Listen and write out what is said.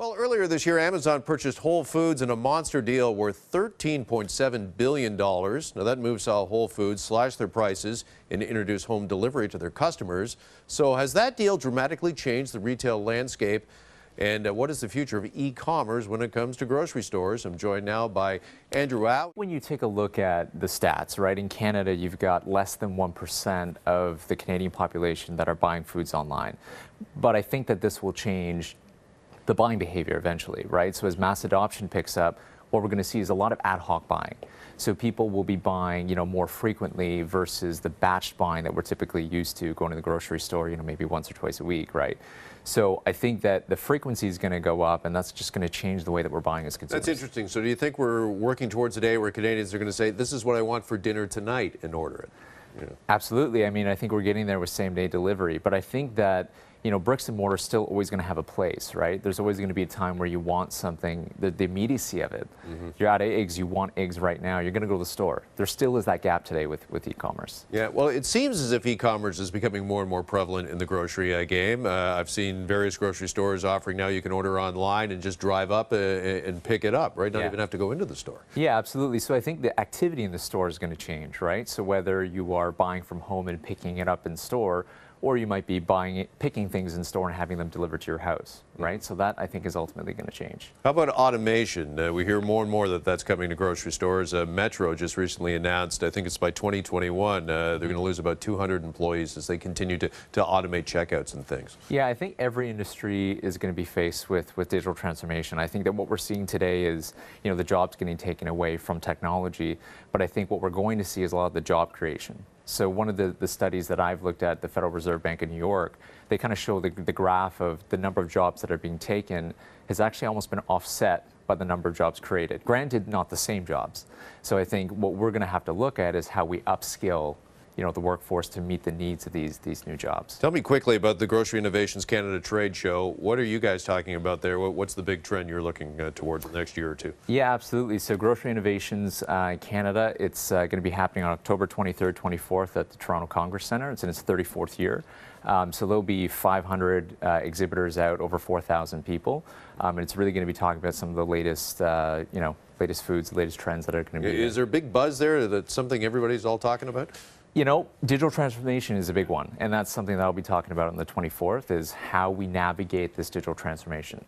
Well, earlier this year, Amazon purchased Whole Foods in a monster deal worth $13.7 billion. Now, that move saw Whole Foods slash their prices and introduce home delivery to their customers. So has that deal dramatically changed the retail landscape? And what is the future of e-commerce when it comes to grocery stores? I'm joined now by Andrew Au. When you take a look at the stats, right, in Canada, you've got less than 1% of the Canadian population that are buying foods online. But I think that this will change the buying behavior eventually, right? So as mass adoption picks up, what we're going to see is a lot of ad hoc buying. So people will be buying, more frequently versus the batched buying that we're typically used to going to the grocery store, maybe once or twice a week, right? So I think that the frequency is going to go up, and that's just going to change the way that we're buying as consumers. That's interesting. So do you think we're working towards a day where Canadians are going to say, this is what I want for dinner tonight, and order it? Absolutely. I mean, I think we're getting there with same-day delivery, but I think that bricks and mortar is still always going to have a place, right? There's always going to be a time where you want something, the immediacy of it. You're out of eggs, you want eggs right now, you're going to go to the store. There still is that gap today with e-commerce. Yeah, well, it seems as if e-commerce is becoming more and more prevalent in the grocery game. I've seen various grocery stores offering now you can order online and just drive up and pick it up, right? Not even have to go into the store. Yeah, absolutely. So I think the activity in the store is going to change, right? So whether you are buying from home and picking it up in store, or you might be picking things in store and having them delivered to your house, right? So that, I think, is ultimately going to change. How about automation? We hear more and more that that's coming to grocery stores. Metro just recently announced, I think it's by 2021, they're going to lose about 200 employees as they continue to automate checkouts and things. Yeah, I think every industry is going to be faced with digital transformation. I think that what we're seeing today is, the jobs getting taken away from technology, but I think what we're going to see is a lot of the job creation. So one of the studies that I've looked at, the Federal Reserve Bank of New York, they kind of show the graph of the number of jobs that are being taken has actually almost been offset by the number of jobs created. Granted, not the same jobs. So I think what we're going to have to look at is how we upskill the workforce to meet the needs of these new jobs. Tell me quickly about the Grocery Innovations Canada trade show. What are you guys talking about there? What's the big trend you're looking towards the next year or two? Yeah, absolutely. So Grocery Innovations Canada, it's going to be happening on October 23rd, 24th at the Toronto Congress Centre. It's in its 34th year. So there'll be 500 exhibitors out, over 4,000 people. And it's really going to be talking about some of the latest, latest foods, the latest trends that are going to be. Is there a big buzz there? That's something everybody's all talking about? Digital transformation is a big one, and that's something that I'll be talking about on the 24th, is how we navigate this digital transformation.